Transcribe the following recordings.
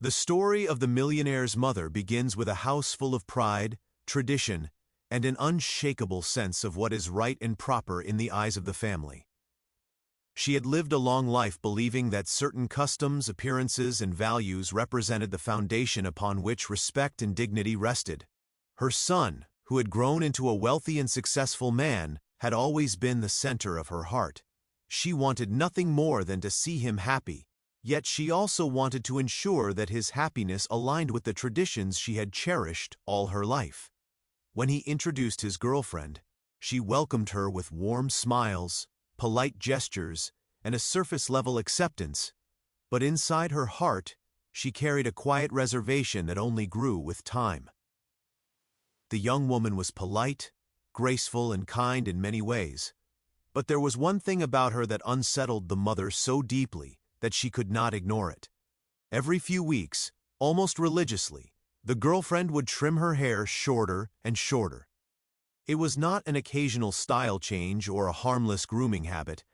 The story of the millionaire's mother begins with a house full of pride, tradition, and an unshakable sense of what is right and proper in the eyes of the family. She had lived a long life believing that certain customs, appearances, and values represented the foundation upon which respect and dignity rested. Her son, who had grown into a wealthy and successful man, had always been the center of her heart. She wanted nothing more than to see him happy, yet she also wanted to ensure that his happiness aligned with the traditions she had cherished all her life. When he introduced his girlfriend, she welcomed her with warm smiles, polite gestures, and a surface-level acceptance, but inside her heart, she carried a quiet reservation that only grew with time. The young woman was polite, graceful, and kind in many ways, but there was one thing about her that unsettled the mother so deeply that she could not ignore it. Every few weeks, almost religiously, the girlfriend would trim her hair shorter and shorter. It was not an occasional style change or a harmless grooming habit.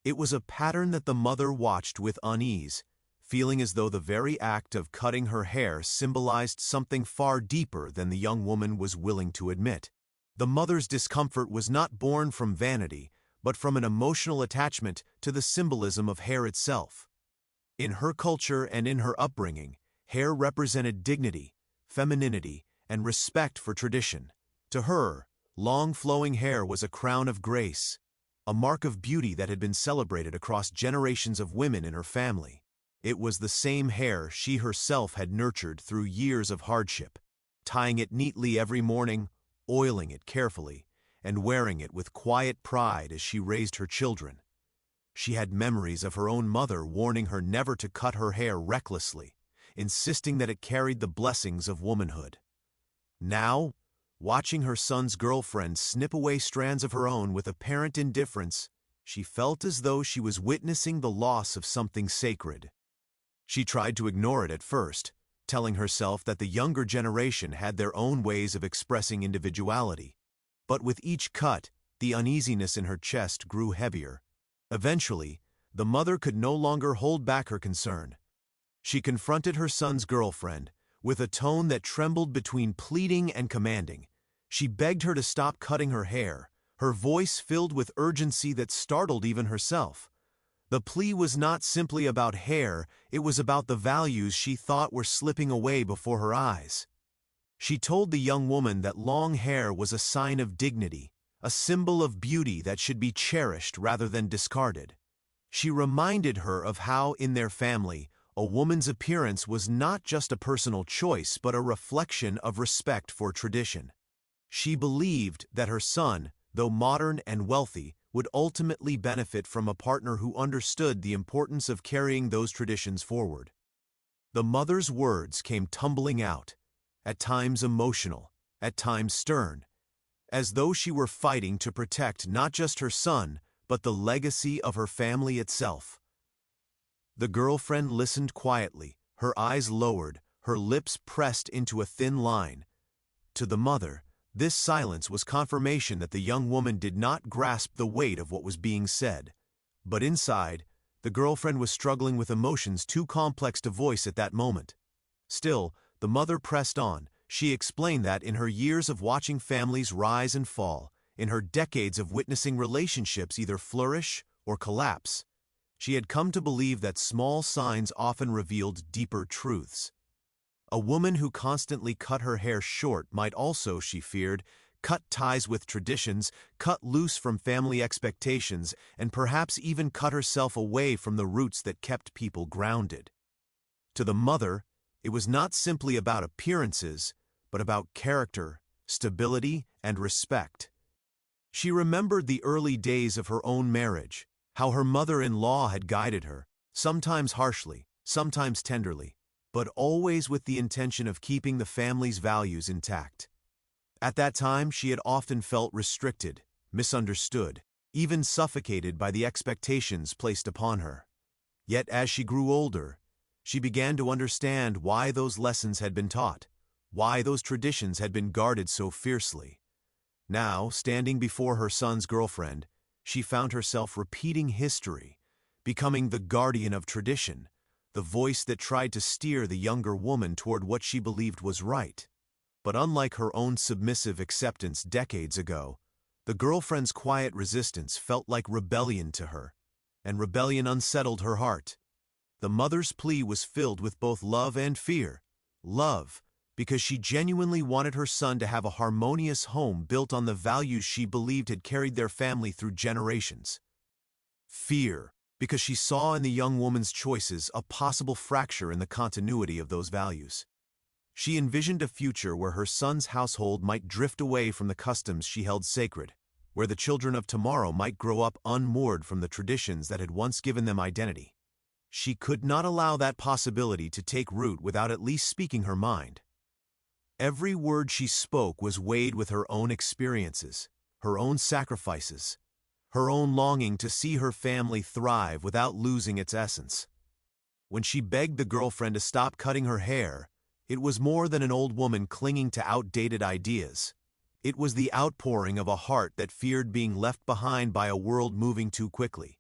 It was a pattern that the mother watched with unease, feeling as though the very act of cutting her hair symbolized something far deeper than the young woman was willing to admit. The mother's discomfort was not born from vanity, but from an emotional attachment to the symbolism of hair itself. In her culture and in her upbringing, hair represented dignity, femininity, and respect for tradition. To her, long flowing hair was a crown of grace, a mark of beauty that had been celebrated across generations of women in her family. It was the same hair she herself had nurtured through years of hardship, tying it neatly every morning, oiling it carefully, and wearing it with quiet pride as she raised her children. She had memories of her own mother warning her never to cut her hair recklessly, insisting that it carried the blessings of womanhood. Now, watching her son's girlfriend snip away strands of her own with apparent indifference, she felt as though she was witnessing the loss of something sacred. She tried to ignore it at first, telling herself that the younger generation had their own ways of expressing individuality. But with each cut, the uneasiness in her chest grew heavier. Eventually, the mother could no longer hold back her concern. She confronted her son's girlfriend with a tone that trembled between pleading and commanding. She begged her to stop cutting her hair, her voice filled with urgency that startled even herself. The plea was not simply about hair, it was about the values she thought were slipping away before her eyes. She told the young woman that long hair was a sign of dignity, a symbol of beauty that should be cherished rather than discarded. She reminded her of how, in their family, a woman's appearance was not just a personal choice but a reflection of respect for tradition. She believed that her son, though modern and wealthy, would ultimately benefit from a partner who understood the importance of carrying those traditions forward. The mother's words came tumbling out, at times emotional, at times stern, as though she were fighting to protect not just her son, but the legacy of her family itself. The girlfriend listened quietly, her eyes lowered, her lips pressed into a thin line. To the mother, this silence was confirmation that the young woman did not grasp the weight of what was being said. But inside, the girlfriend was struggling with emotions too complex to voice at that moment. Still, the mother pressed on. She explained that in her years of watching families rise and fall, in her decades of witnessing relationships either flourish or collapse, she had come to believe that small signs often revealed deeper truths. A woman who constantly cut her hair short might also, she feared, cut ties with traditions, cut loose from family expectations, and perhaps even cut herself away from the roots that kept people grounded. To the mother, it was not simply about appearances, but about character, stability, and respect. She remembered the early days of her own marriage, how her mother-in-law had guided her, sometimes harshly, sometimes tenderly, but always with the intention of keeping the family's values intact. At that time, she had often felt restricted, misunderstood, even suffocated by the expectations placed upon her. Yet as she grew older, she began to understand why those lessons had been taught, why those traditions had been guarded so fiercely. Now, standing before her son's girlfriend, she found herself repeating history, becoming the guardian of tradition, the voice that tried to steer the younger woman toward what she believed was right. But unlike her own submissive acceptance decades ago, the girlfriend's quiet resistance felt like rebellion to her, and rebellion unsettled her heart. The mother's plea was filled with both love and fear. Love, because she genuinely wanted her son to have a harmonious home built on the values she believed had carried their family through generations. Fear, because she saw in the young woman's choices a possible fracture in the continuity of those values. She envisioned a future where her son's household might drift away from the customs she held sacred, where the children of tomorrow might grow up unmoored from the traditions that had once given them identity. She could not allow that possibility to take root without at least speaking her mind. Every word she spoke was weighed with her own experiences, her own sacrifices, her own longing to see her family thrive without losing its essence. When she begged the girlfriend to stop cutting her hair, it was more than an old woman clinging to outdated ideas. It was the outpouring of a heart that feared being left behind by a world moving too quickly.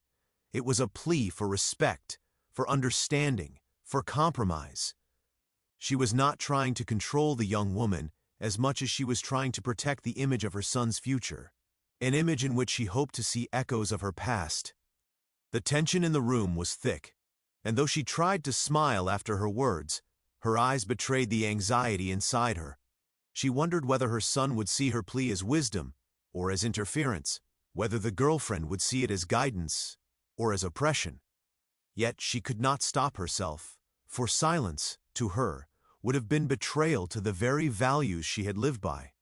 It was a plea for respect, for understanding, for compromise. She was not trying to control the young woman as much as she was trying to protect the image of her son's future, an image in which she hoped to see echoes of her past. The tension in the room was thick, and though she tried to smile after her words, her eyes betrayed the anxiety inside her. She wondered whether her son would see her plea as wisdom or as interference, whether the girlfriend would see it as guidance or as oppression. Yet she could not stop herself, for silence, to her, would have been betrayal to the very values she had lived by.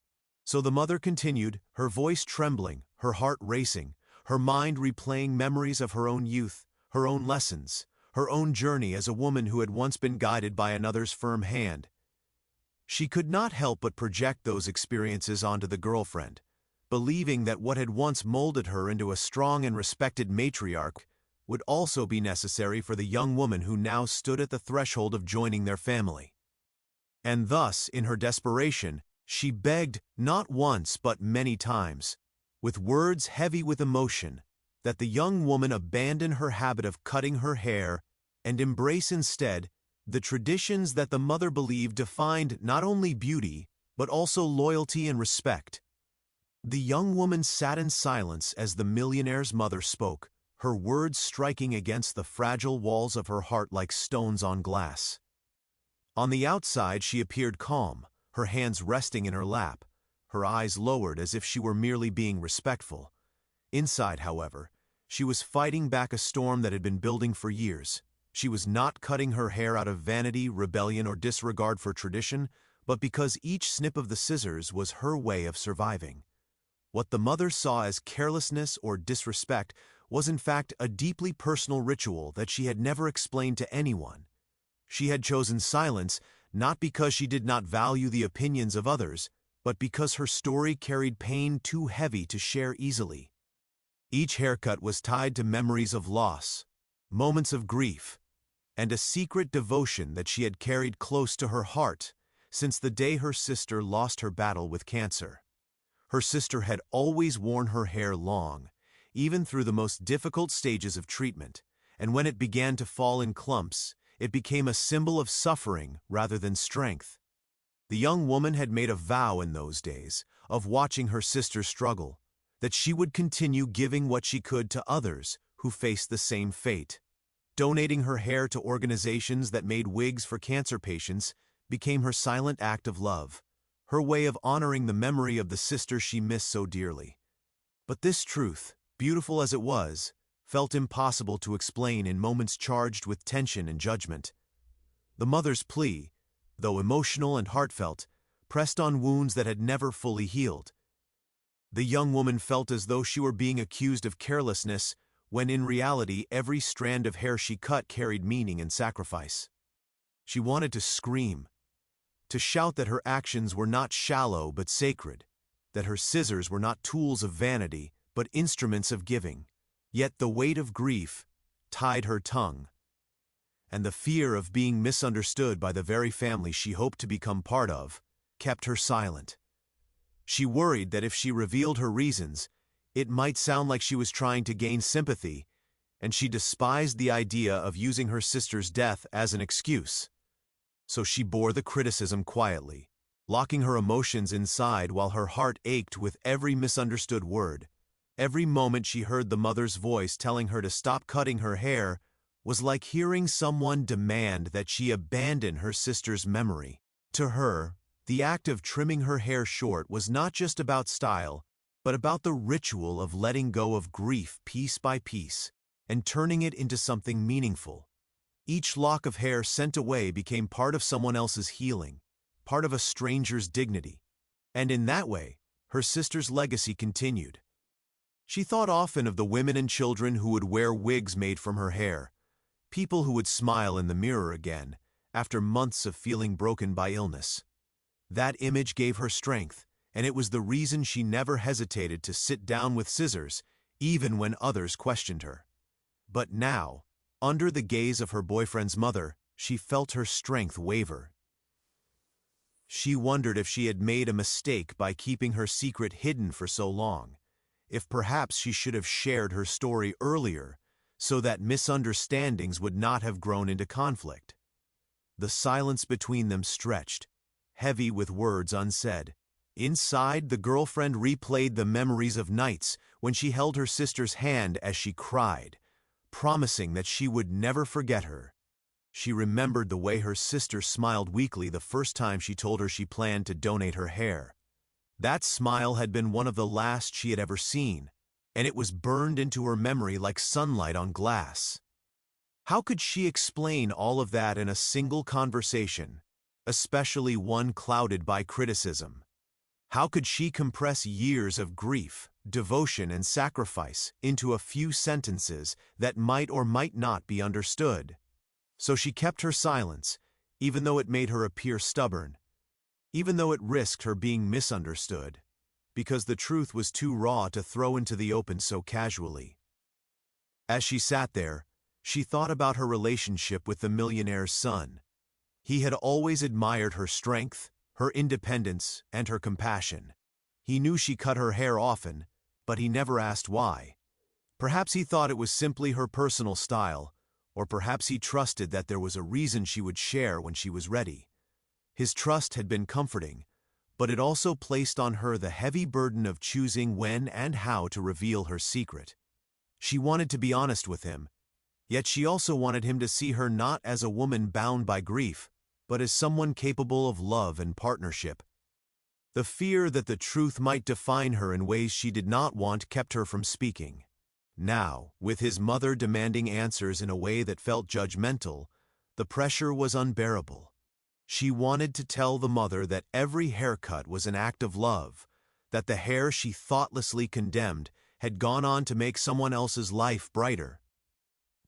So the mother continued, her voice trembling, her heart racing, her mind replaying memories of her own youth, her own lessons, her own journey as a woman who had once been guided by another's firm hand. She could not help but project those experiences onto the girlfriend, believing that what had once molded her into a strong and respected matriarch would also be necessary for the young woman who now stood at the threshold of joining their family. And thus, in her desperation, she begged not once but many times, with words heavy with emotion, that the young woman abandon her habit of cutting her hair and embrace instead the traditions that the mother believed defined not only beauty, but also loyalty and respect. The young woman sat in silence as the millionaire's mother spoke, her words striking against the fragile walls of her heart like stones on glass. On the outside she appeared calm, her hands resting in her lap, her eyes lowered as if she were merely being respectful. Inside, however, she was fighting back a storm that had been building for years. She was not cutting her hair out of vanity, rebellion, or disregard for tradition, but because each snip of the scissors was her way of surviving. What the mother saw as carelessness or disrespect was in fact a deeply personal ritual that she had never explained to anyone. She had chosen silence not because she did not value the opinions of others, but because her story carried pain too heavy to share easily. Each haircut was tied to memories of loss, moments of grief, and a secret devotion that she had carried close to her heart since the day her sister lost her battle with cancer. Her sister had always worn her hair long, even through the most difficult stages of treatment, and when it began to fall in clumps, it became a symbol of suffering rather than strength. The young woman had made a vow in those days of watching her sister struggle, that she would continue giving what she could to others who faced the same fate. Donating her hair to organizations that made wigs for cancer patients became her silent act of love, her way of honoring the memory of the sister she missed so dearly. But this truth, beautiful as it was, felt impossible to explain in moments charged with tension and judgment. The mother's plea, though emotional and heartfelt, pressed on wounds that had never fully healed. The young woman felt as though she were being accused of carelessness, when in reality every strand of hair she cut carried meaning and sacrifice. She wanted to scream, to shout that her actions were not shallow but sacred, that her scissors were not tools of vanity but instruments of giving. Yet the weight of grief tied her tongue, and the fear of being misunderstood by the very family she hoped to become part of kept her silent. She worried that if she revealed her reasons, it might sound like she was trying to gain sympathy and she despised the idea of using her sister's death as an excuse. So she bore the criticism quietly, locking her emotions inside while her heart ached with every misunderstood word. Every moment she heard the mother's voice telling her to stop cutting her hair was like hearing someone demand that she abandon her sister's memory. To her, the act of trimming her hair short was not just about style, but about the ritual of letting go of grief piece by piece and turning it into something meaningful. Each lock of hair sent away became part of someone else's healing, part of a stranger's dignity. And in that way, her sister's legacy continued. She thought often of the women and children who would wear wigs made from her hair, people who would smile in the mirror again after months of feeling broken by illness. That image gave her strength, and it was the reason she never hesitated to sit down with scissors, even when others questioned her. But now, under the gaze of her boyfriend's mother, she felt her strength waver. She wondered if she had made a mistake by keeping her secret hidden for so long, if perhaps she should have shared her story earlier so that misunderstandings would not have grown into conflict. The silence between them stretched, heavy with words unsaid. Inside, the girlfriend replayed the memories of nights when she held her sister's hand as she cried, promising that she would never forget her. She remembered the way her sister smiled weakly the first time she told her she planned to donate her hair. That smile had been one of the last she had ever seen, and it was burned into her memory like sunlight on glass. How could she explain all of that in a single conversation, especially one clouded by criticism? How could she compress years of grief, devotion, and sacrifice into a few sentences that might or might not be understood? So she kept her silence, even though it made her appear stubborn, even though it risked her being misunderstood, because the truth was too raw to throw into the open so casually. As she sat there, she thought about her relationship with the millionaire's son. He had always admired her strength, her independence, and her compassion. He knew she cut her hair often, but he never asked why. Perhaps he thought it was simply her personal style, or perhaps he trusted that there was a reason she would share when she was ready. His trust had been comforting, but it also placed on her the heavy burden of choosing when and how to reveal her secret. She wanted to be honest with him, yet she also wanted him to see her not as a woman bound by grief, but as someone capable of love and partnership. The fear that the truth might define her in ways she did not want kept her from speaking. Now, with his mother demanding answers in a way that felt judgmental, the pressure was unbearable. She wanted to tell the mother that every haircut was an act of love, that the hair she thoughtlessly condemned had gone on to make someone else's life brighter.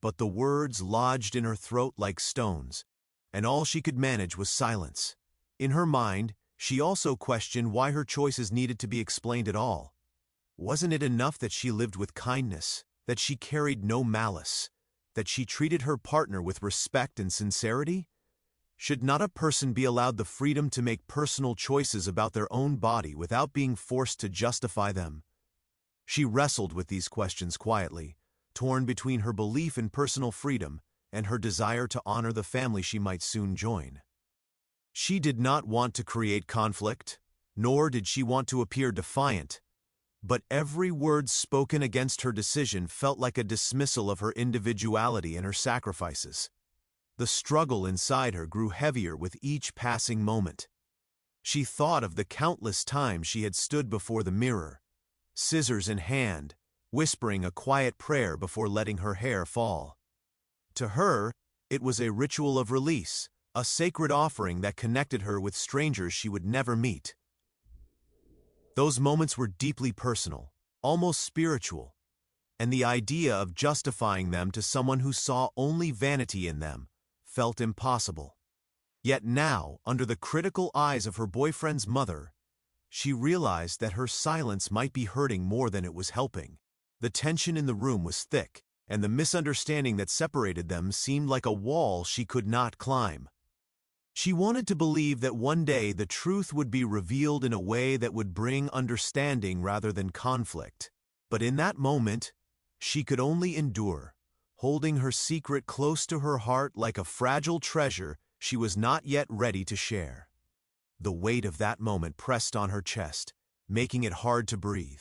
But the words lodged in her throat like stones, and all she could manage was silence. In her mind, she also questioned why her choices needed to be explained at all. Wasn't it enough that she lived with kindness, that she carried no malice, that she treated her partner with respect and sincerity? Should not a person be allowed the freedom to make personal choices about their own body without being forced to justify them? She wrestled with these questions quietly, torn between her belief in personal freedom and her desire to honor the family she might soon join. She did not want to create conflict, nor did she want to appear defiant, but every word spoken against her decision felt like a dismissal of her individuality and her sacrifices. The struggle inside her grew heavier with each passing moment. She thought of the countless times she had stood before the mirror, scissors in hand, whispering a quiet prayer before letting her hair fall. To her, it was a ritual of release, a sacred offering that connected her with strangers she would never meet. Those moments were deeply personal, almost spiritual, and the idea of justifying them to someone who saw only vanity in them felt impossible. Yet now, under the critical eyes of her boyfriend's mother, she realized that her silence might be hurting more than it was helping. The tension in the room was thick, and the misunderstanding that separated them seemed like a wall she could not climb. She wanted to believe that one day the truth would be revealed in a way that would bring understanding rather than conflict. But in that moment, she could only endure, holding her secret close to her heart like a fragile treasure she was not yet ready to share. The weight of that moment pressed on her chest, making it hard to breathe.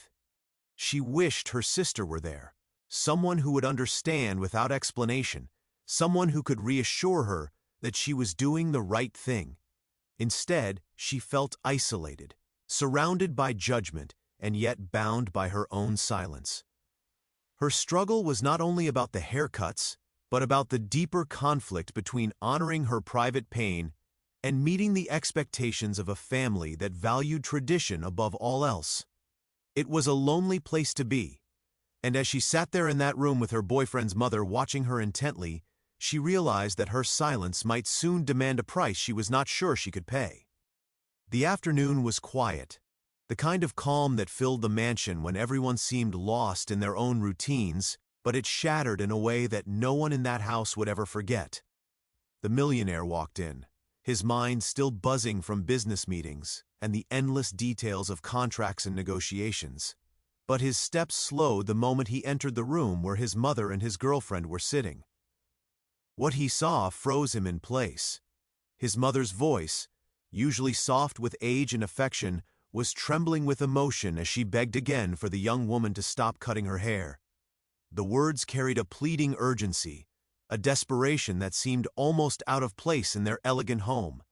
She wished her sister were there, someone who would understand without explanation, someone who could reassure her that she was doing the right thing. Instead, she felt isolated, surrounded by judgment, and yet bound by her own silence. Her struggle was not only about the haircuts, but about the deeper conflict between honoring her private pain and meeting the expectations of a family that valued tradition above all else. It was a lonely place to be, and as she sat there in that room with her boyfriend's mother watching her intently, she realized that her silence might soon demand a price she was not sure she could pay. The afternoon was quiet, the kind of calm that filled the mansion when everyone seemed lost in their own routines, but it shattered in a way that no one in that house would ever forget. The millionaire walked in, his mind still buzzing from business meetings and the endless details of contracts and negotiations. But his steps slowed the moment he entered the room where his mother and his girlfriend were sitting. What he saw froze him in place. His mother's voice, usually soft with age and affection, was trembling with emotion as she begged again for the young woman to stop cutting her hair. The words carried a pleading urgency, a desperation that seemed almost out of place in their elegant home.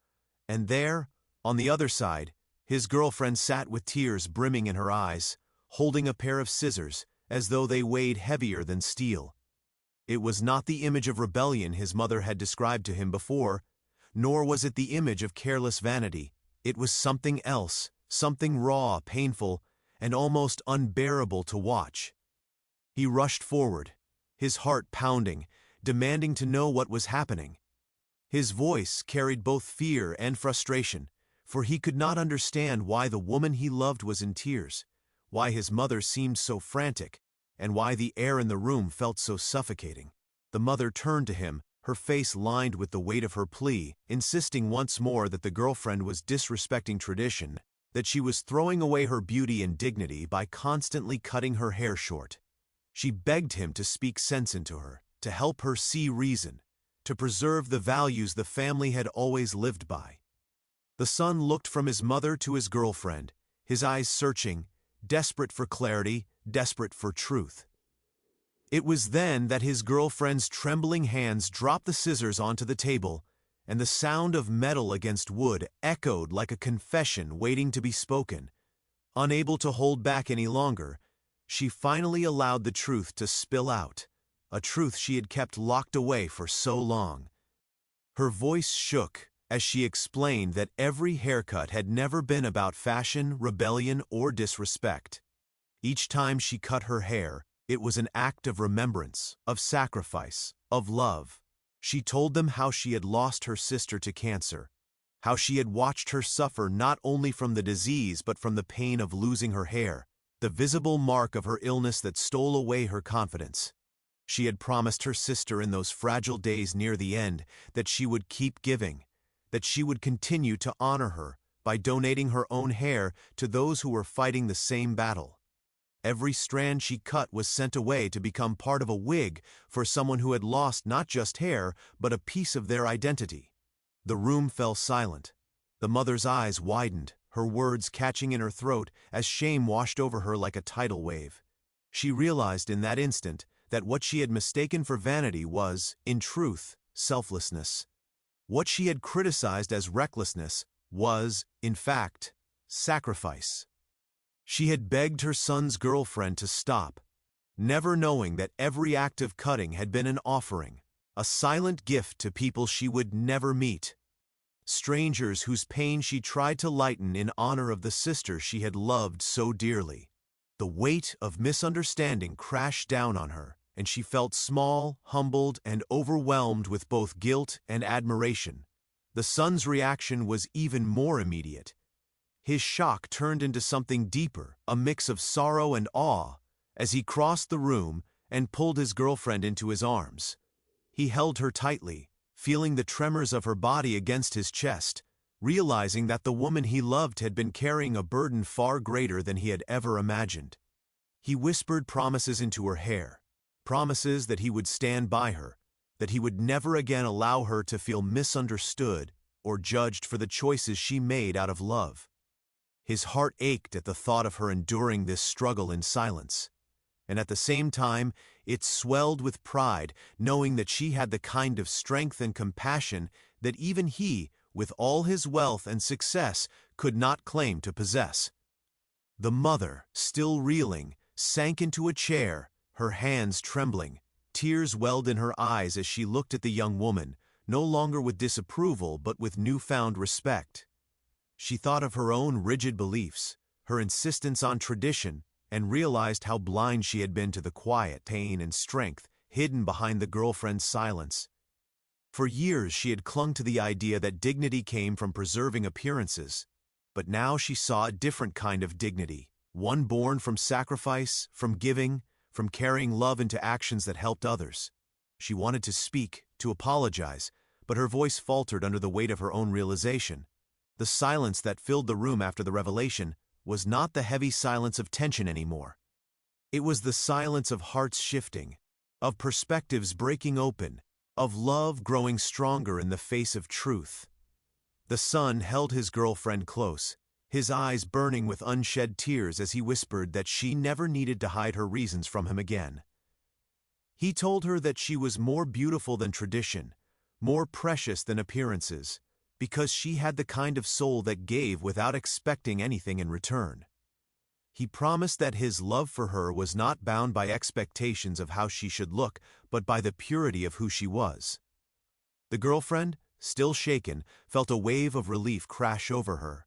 And there, on the other side, his girlfriend sat with tears brimming in her eyes, holding a pair of scissors as though they weighed heavier than steel. It was not the image of rebellion his mother had described to him before, nor was it the image of careless vanity. It was something else, something raw, painful, and almost unbearable to watch. He rushed forward, his heart pounding, demanding to know what was happening. His voice carried both fear and frustration, for he could not understand why the woman he loved was in tears, why his mother seemed so frantic, and why the air in the room felt so suffocating. The mother turned to him, her face lined with the weight of her plea, insisting once more that the girlfriend was disrespecting tradition, that she was throwing away her beauty and dignity by constantly cutting her hair short. She begged him to speak sense into her, to help her see reason, to preserve the values the family had always lived by. The son looked from his mother to his girlfriend, his eyes searching, desperate for clarity, desperate for truth. It was then that his girlfriend's trembling hands dropped the scissors onto the table, and the sound of metal against wood echoed like a confession waiting to be spoken. Unable to hold back any longer, she finally allowed the truth to spill out, a truth she had kept locked away for so long. Her voice shook as she explained that every haircut had never been about fashion, rebellion, or disrespect. Each time she cut her hair, it was an act of remembrance, of sacrifice, of love. She told them how she had lost her sister to cancer, how she had watched her suffer not only from the disease but from the pain of losing her hair, the visible mark of her illness that stole away her confidence. She had promised her sister in those fragile days near the end that she would keep giving, that she would continue to honor her by donating her own hair to those who were fighting the same battle. Every strand she cut was sent away to become part of a wig for someone who had lost not just hair, but a piece of their identity. The room fell silent. The mother's eyes widened, her words catching in her throat as shame washed over her like a tidal wave. She realized in that instant that what she had mistaken for vanity was, in truth, selflessness. What she had criticized as recklessness was, in fact, sacrifice. She had begged her son's girlfriend to stop, never knowing that every act of cutting had been an offering, a silent gift to people she would never meet. Strangers whose pain she tried to lighten in honor of the sister she had loved so dearly. The weight of misunderstanding crashed down on her, and she felt small, humbled, and overwhelmed with both guilt and admiration. The son's reaction was even more immediate. His shock turned into something deeper, a mix of sorrow and awe, as he crossed the room and pulled his girlfriend into his arms. He held her tightly, feeling the tremors of her body against his chest, realizing that the woman he loved had been carrying a burden far greater than he had ever imagined. He whispered promises into her hair, promises that he would stand by her, that he would never again allow her to feel misunderstood or judged for the choices she made out of love. His heart ached at the thought of her enduring this struggle in silence, and at the same time, it swelled with pride, knowing that she had the kind of strength and compassion that even he, with all his wealth and success, could not claim to possess. The mother, still reeling, sank into a chair, her hands trembling. Tears welled in her eyes as she looked at the young woman, no longer with disapproval but with newfound respect. She thought of her own rigid beliefs, her insistence on tradition, and realized how blind she had been to the quiet pain and strength hidden behind the girlfriend's silence. For years she had clung to the idea that dignity came from preserving appearances, but now she saw a different kind of dignity, one born from sacrifice, from giving, from carrying love into actions that helped others. She wanted to speak, to apologize, but her voice faltered under the weight of her own realization. The silence that filled the room after the revelation was not the heavy silence of tension anymore. It was the silence of hearts shifting, of perspectives breaking open, of love growing stronger in the face of truth. The son held his girlfriend close, his eyes burning with unshed tears as he whispered that she never needed to hide her reasons from him again. He told her that she was more beautiful than tradition, more precious than appearances, because she had the kind of soul that gave without expecting anything in return. He promised that his love for her was not bound by expectations of how she should look, but by the purity of who she was. The girlfriend, still shaken, felt a wave of relief crash over her.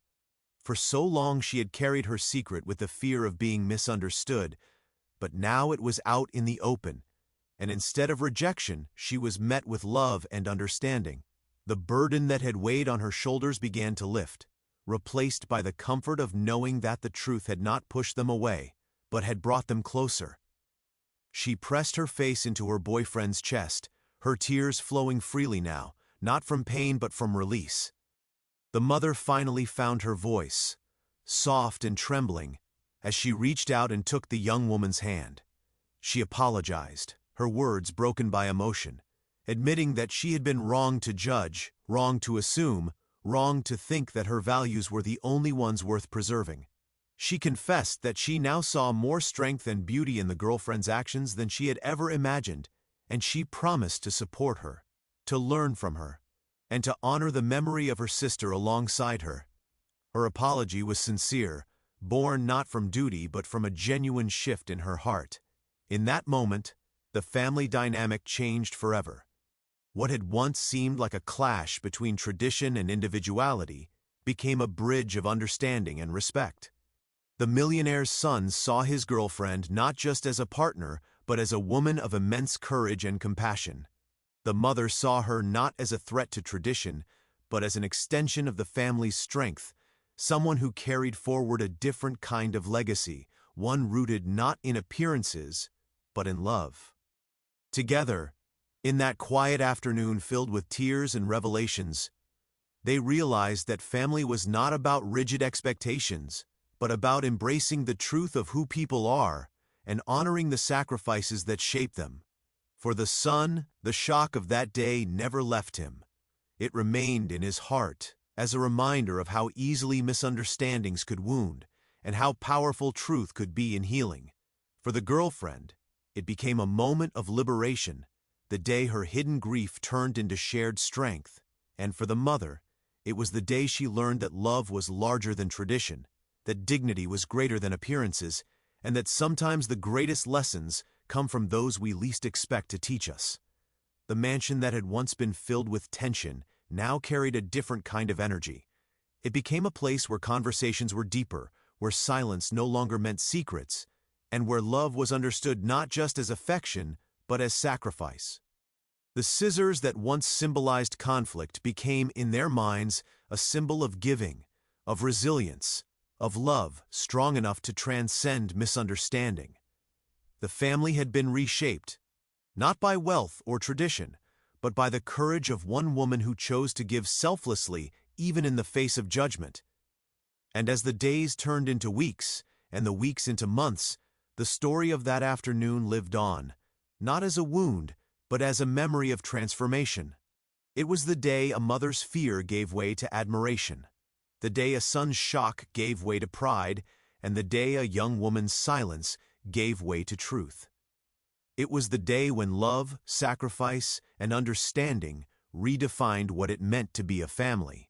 For so long she had carried her secret with the fear of being misunderstood, but now it was out in the open, and instead of rejection, she was met with love and understanding. The burden that had weighed on her shoulders began to lift, replaced by the comfort of knowing that the truth had not pushed them away, but had brought them closer. She pressed her face into her boyfriend's chest, her tears flowing freely now, not from pain but from release. The mother finally found her voice, soft and trembling, as she reached out and took the young woman's hand. She apologized, her words broken by emotion, admitting that she had been wrong to judge, wrong to assume, wrong to think that her values were the only ones worth preserving. She confessed that she now saw more strength and beauty in the girlfriend's actions than she had ever imagined, and she promised to support her, to learn from her, and to honor the memory of her sister alongside her. Her apology was sincere, born not from duty but from a genuine shift in her heart. In that moment, the family dynamic changed forever. What had once seemed like a clash between tradition and individuality became a bridge of understanding and respect. The millionaire's son saw his girlfriend not just as a partner, but as a woman of immense courage and compassion. The mother saw her not as a threat to tradition, but as an extension of the family's strength, someone who carried forward a different kind of legacy, one rooted not in appearances, but in love. Together, in that quiet afternoon filled with tears and revelations, they realized that family was not about rigid expectations, but about embracing the truth of who people are and honoring the sacrifices that shape them. For the son, the shock of that day never left him. It remained in his heart as a reminder of how easily misunderstandings could wound and how powerful truth could be in healing. For the girlfriend, it became a moment of liberation, the day her hidden grief turned into shared strength. And for the mother, it was the day she learned that love was larger than tradition, that dignity was greater than appearances, and that sometimes the greatest lessons come from those we least expect to teach us. The mansion that had once been filled with tension now carried a different kind of energy. It became a place where conversations were deeper, where silence no longer meant secrets, and where love was understood not just as affection, but as sacrifice. The scissors that once symbolized conflict became, in their minds, a symbol of giving, of resilience, of love strong enough to transcend misunderstanding. The family had been reshaped, not by wealth or tradition, but by the courage of one woman who chose to give selflessly even in the face of judgment. And as the days turned into weeks, and the weeks into months, the story of that afternoon lived on, not as a wound, but as a memory of transformation. It was the day a mother's fear gave way to admiration, the day a son's shock gave way to pride, and the day a young woman's silence gave way to truth. It was the day when love, sacrifice, and understanding redefined what it meant to be a family.